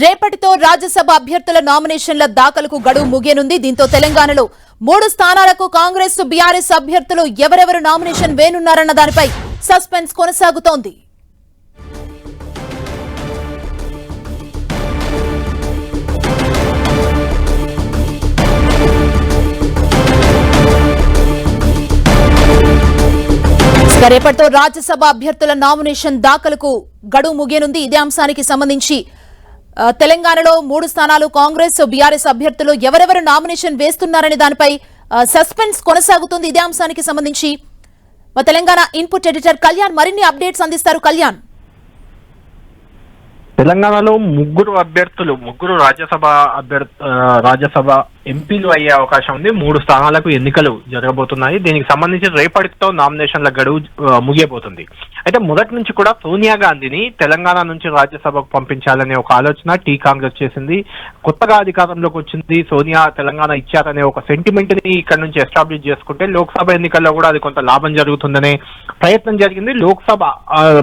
రేపటితో రాజ్యసభ అభ్యర్థుల నామినేషన్ల దాఖలకు గడువు ముగియనుంది. దీంతో తెలంగాణలో 3 స్థానాలకు కాంగ్రెస్ బీఆర్ఎస్ అభ్యర్థులు ఎవరెవరు నామినేషన్ వేనున్నారన్న దానిపై సస్పెన్స్ కొనసాగుతోంది. రేపటితో రాజ్యసభ అభ్యర్థుల నామినేషన్ దాఖలకు గడువు ముగియనుంది. ఇదే అంశానికి సంబంధించి తెలంగాణలో 3 స్థానాలు కాంగ్రెస్ బీఆర్ఎస్ అభ్యర్థులు ఎవరెవరు నామినేషన్ వేస్తున్నారనే దానిపై సస్పెన్స్ కొనసాగుతుంది. ఇదే అంశానికి సంబంధించి తెలంగాణ ఇన్పుట్ ఎడిటర్ కళ్యాణ్ మరిన్ని అప్డేట్స్ అందిస్తారు. కళ్యాణ్, తెలంగాణలో ముగ్గురు రాజ్యసభ ఎంపీలు అయ్యే అవకాశం ఉంది. 3 స్థానాలకు ఎన్నికలు జరగబోతున్నాయి. దీనికి సంబంధించి రేపటితో నామినేషన్ల గడువు ముగియబోతుంది. అయితే మొదటి నుంచి కూడా సోనియా గాంధీని తెలంగాణ నుంచి రాజ్యసభకు పంపించాలనే ఒక ఆలోచన కాంగ్రెస్ చేసింది. కొత్తగా అధికారంలోకి వచ్చింది సోనియా, తెలంగాణ ఇచ్చారనే ఒక సెంటిమెంట్ ని ఇక్కడ నుంచి ఎస్టాబ్లిష్ చేసుకుంటే లోక్సభ ఎన్నికల్లో కూడా అది కొంత లాభం జరుగుతుందనే ప్రయత్నం జరిగింది. లోక్సభ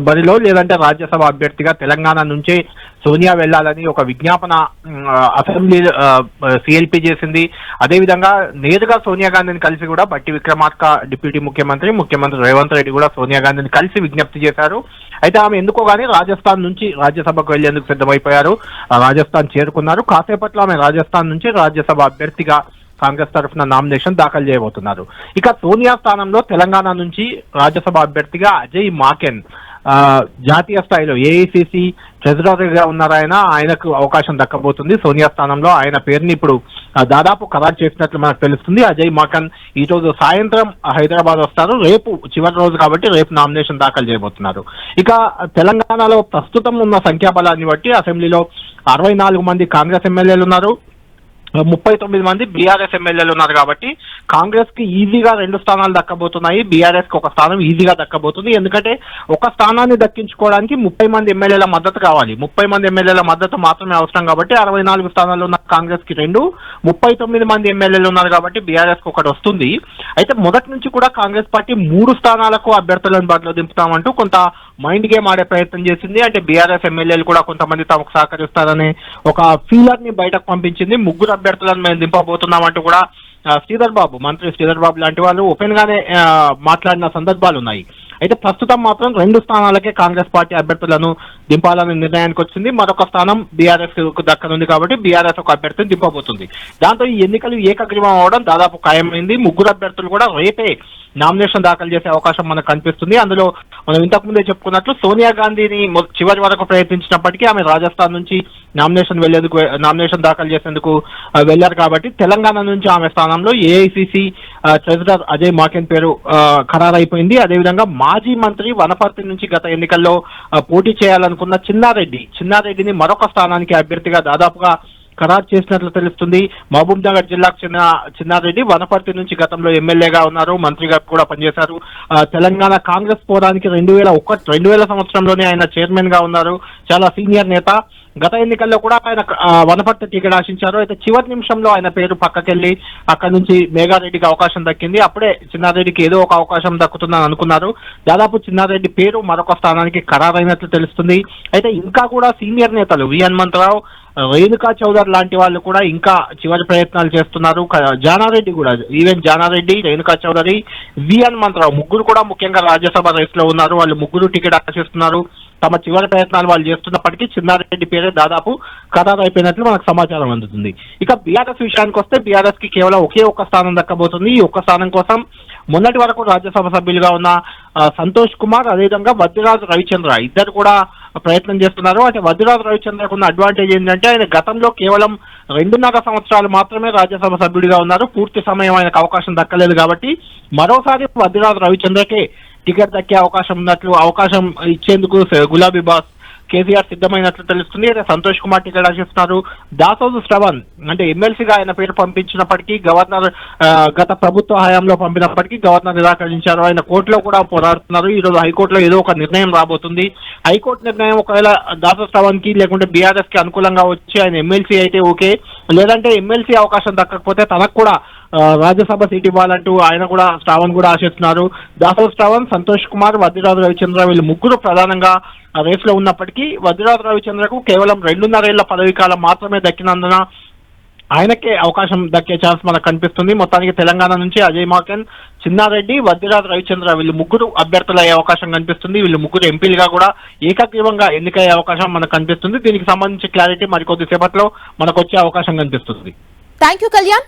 బరిలో లేదంటే రాజ్యసభ అభ్యర్థిగా తెలంగాణ నుంచే సోనియా వెళ్లాలని ఒక విజ్ఞాపన అసెంబ్లీ సిఎల్పి చేసింది. అదేవిధంగా నేరుగా సోనియా గాంధీని కలిసి కూడా బట్టి విక్రమార్క డిప్యూటీ ముఖ్యమంత్రి రేవంత్ రెడ్డి కూడా సోనియా గాంధీని కలిసి విజ్ఞప్తి చేశారు. అయితే ఆమె ఎందుకో గానీ రాజస్థాన్ నుంచి రాజ్యసభకు వెళ్లేందుకు సిద్ధమైపోయారు. రాజస్థాన్ చేరుకున్నారు. కాసేపట్లో ఆమె రాజస్థాన్ నుంచి రాజ్యసభ అభ్యర్థిగా కాంగ్రెస్ తరఫున నామినేషన్ దాఖలు చేయబోతున్నారు. ఇక సోనియా స్థానంలో తెలంగాణ నుంచి రాజ్యసభ అభ్యర్థిగా అజయ్ మాకెన్ జాతీయ స్థాయిలో ఏఐసిసి ట్రెజరర్ గా ఆయనకు అవకాశం దక్కబోతుంది. సోనియా స్థానంలో ఆయన పేరుని ఇప్పుడు దాదాపు ఖరారు చేసినట్లు మనకు తెలుస్తుంది. అజయ్ మాకన్ ఈ రోజు సాయంత్రం హైదరాబాద్ వస్తారు. రేపు చివరి రోజు కాబట్టి రేపు నామినేషన్ దాఖలు చేయబోతున్నారు. ఇక తెలంగాణలో ప్రస్తుతం ఉన్న సంఖ్యాబలాన్ని బట్టి అసెంబ్లీలో 64 మంది కాంగ్రెస్ ఎమ్మెల్యేలు ఉన్నారు, 39 మంది బీఆర్ఎస్ ఎమ్మెల్యేలు ఉన్నారు. కాబట్టి కాంగ్రెస్ కి ఈజీగా 2 స్థానాలు దక్కబోతున్నాయి, బీఆర్ఎస్ కి 1 స్థానం ఈజీగా దక్కబోతుంది. ఎందుకంటే ఒక స్థానాన్ని దక్కించుకోవడానికి 30 మంది ఎమ్మెల్యేల మద్దతు కావాలి. 30 మంది ఎమ్మెల్యేల మద్దతు మాత్రమే అవసరం. కాబట్టి 64 స్థానాలు ఉన్న కాంగ్రెస్ కి 2, 39 మంది ఎమ్మెల్యేలు ఉన్నారు కాబట్టి బీఆర్ఎస్ కి 1 వస్తుంది. అయితే మొదటి నుంచి కూడా కాంగ్రెస్ పార్టీ 3 స్థానాలకు అభ్యర్థులను బరిలో దింపుతామంటూ కొంత మైండ్ గేమ్ ఆడే ప్రయత్నం చేసింది. అంటే బీఆర్ఎస్ ఎమ్మెల్యేలు కూడా కొంతమంది తమకు సహకరిస్తారనే ఒక ఫీలర్ ని బయటకు పంపించింది. 3 అభ్యర్థులను మేము దింపబోతున్నామంటూ కూడా మంత్రి శ్రీధర్ బాబు లాంటి వాళ్ళు ఓపెన్ గానే మాట్లాడిన సందర్భాలు ఉన్నాయి. అయితే ప్రస్తుతం మాత్రం 2 స్థానాలకే కాంగ్రెస్ పార్టీ అభ్యర్థులను దింపాలనే నిర్ణయానికి వచ్చింది. మరొక స్థానం బీఆర్ఎస్ కు దక్కనుంది కాబట్టి బీఆర్ఎస్ ఒక అభ్యర్థిని దింపబోతుంది. దాంతో ఈ ఎన్నికలు ఏకగ్రీవం అవడం దాదాపు ఖాయమైంది. 3 అభ్యర్థులు కూడా రేపే నామినేషన్ దాఖలు చేసే అవకాశం మనకు కనిపిస్తుంది. అందులో మనం ఇంతకు ముందే చెప్పుకున్నట్లు సోనియా గాంధీని చివరి వరకు ప్రయత్నించినప్పటికీ ఆమె రాజస్థాన్ నుంచి నామినేషన్ దాఖలు చేసేందుకు వెళ్లారు. కాబట్టి తెలంగాణ నుంచి ఆమె స్థానంలో ఏఐసిసి ట్రెజరర్ అజయ్ మాకెన్ పేరు ఖరారైపోయింది. అదేవిధంగా మాజీ మంత్రి వనపర్తి నుంచి గత ఎన్నికల్లో పోటీ చేయాలనుకున్న చిన్నారెడ్డిని మరొక స్థానానికి అభ్యర్థిగా దాదాపుగా ఖరారు చేసినట్లు తెలుస్తుంది. మహబూబ్ నగర్ జిల్లాకు చెందిన చిన్నారెడ్డి వనపర్తి నుంచి గతంలో ఎమ్మెల్యేగా ఉన్నారు, మంత్రిగా కూడా పనిచేశారు. తెలంగాణ కాంగ్రెస్ పోరానికి 2000 సంవత్సరంలోనే ఆయన చైర్మన్ గా ఉన్నారు. చాలా సీనియర్ నేత. గత ఎన్నికల్లో కూడా ఆయన వనపర్తి టికెట్ ఆశించారు. అయితే చివరి నిమిషంలో ఆయన పేరు పక్కకెళ్లి అక్కడి నుంచి మేఘారెడ్డికి అవకాశం దక్కింది. అప్పుడే చిన్నారెడ్డికి ఏదో ఒక అవకాశం దక్కుతుందని అనుకున్నారు. దాదాపు చిన్నారెడ్డి పేరు మరొక స్థానానికి ఖరారైనట్లు తెలుస్తుంది. అయితే ఇంకా కూడా సీనియర్ నేతలు వి హనుమంతరావు, రేణుకా చౌదరి లాంటి వాళ్ళు కూడా ఇంకా చివరి ప్రయత్నాలు చేస్తున్నారు. జానారెడ్డి కూడా, జానారెడ్డి, రేణుకా చౌదరి, వి హనుమంతరావు 3 కూడా ముఖ్యంగా రాజ్యసభ రేస్ లో ఉన్నారు. వాళ్ళు 3 టికెట్ ఆశిస్తున్నారు. తమ చివరి ప్రయత్నాలు వాళ్ళు చేస్తున్నప్పటికీ చిన్నారెడ్డి పేరే దాదాపు ఖరారు అయిపోయినట్లు మనకు సమాచారం అందుతుంది. ఇక బీఆర్ఎస్ విషయానికి వస్తే బీఆర్ఎస్ కి కేవలం ఒకే 1 స్థానం దక్కబోతుంది. ఈ 1 స్థానం కోసం మొన్నటి వరకు రాజ్యసభ సభ్యులుగా ఉన్న సంతోష్ కుమార్, అదేవిధంగా వద్దిరాజు రవిచంద్ర ఇద్దరు కూడా ప్రయత్నం చేస్తున్నారు. అయితే వద్దిరాజు రవిచంద్రకు ఉన్న అడ్వాంటేజ్ ఏంటంటే ఆయన గతంలో కేవలం 2.5 సంవత్సరాలు మాత్రమే రాజ్యసభ సభ్యుడిగా ఉన్నారు. పూర్తి సమయం ఆయనకు అవకాశం దక్కలేదు. కాబట్టి మరోసారి వద్దిరాజు రవిచంద్రకే టికెట్ దక్కే అవకాశం ఇచ్చేందుకు గులాబీ బాస్ కేసీఆర్ సిద్ధమైనట్లు తెలుస్తుంది. అయితే సంతోష్ కుమార్ టికెట్ ఆశిస్తున్నారు. దాసోజు శ్రవణ్ అంటే ఎమ్మెల్సీగా ఆయన పేరు పంపించినప్పటికీ గవర్నర్ గత ప్రభుత్వ హయాంలో పంపినప్పటికీ గవర్నర్ నిరాకరించారు. ఆయన కోర్టులో కూడా పోరాడుతున్నారు. ఈ రోజు హైకోర్టులో ఏదో ఒక నిర్ణయం రాబోతుంది. హైకోర్టు నిర్ణయం ఒకవేళ దాసో శ్రవణ్ కి లేకుంటే బీఆర్ఎస్ కి అనుకూలంగా వచ్చి ఆయన ఎమ్మెల్సీ అయితే ఓకే, లేదంటే ఎమ్మెల్సీ అవకాశం దక్కకపోతే తనకు కూడా రాజ్యసభ సీట్ ఇవ్వాలంటూ ఆయన కూడా శ్రావణ్ కూడా ఆశిస్తున్నారు. దాసరి శ్రావణ్, సంతోష్ కుమార్, వద్దిరాజు రవిచంద్ర వీళ్ళు ముగ్గురు ప్రధానంగా రేస్ లో ఉన్నప్పటికీ వద్దిరాజు రవిచంద్రకు కేవలం 2.5 ఏళ్ల పదవీ కాలం మాత్రమే దక్కినందున ఆయనకే అవకాశం దక్కే ఛాన్స్ మనకు కనిపిస్తుంది. మొత్తానికి తెలంగాణ నుంచి అజయ్ మాకెన్, చిన్నారెడ్డి, వద్దిరాజు రవిచంద్ర వీళ్ళు ముగ్గురు అభ్యర్థులు అయ్యే అవకాశం కనిపిస్తుంది. వీళ్ళు ముగ్గురు ఎంపీలుగా కూడా ఏకగ్రీవంగా ఎన్నికయ్యే అవకాశం మనకు కనిపిస్తుంది. దీనికి సంబంధించి క్లారిటీ మరికొద్ది సేపట్లో మనకు వచ్చే అవకాశం కనిపిస్తుంది. Thank you Kalyan.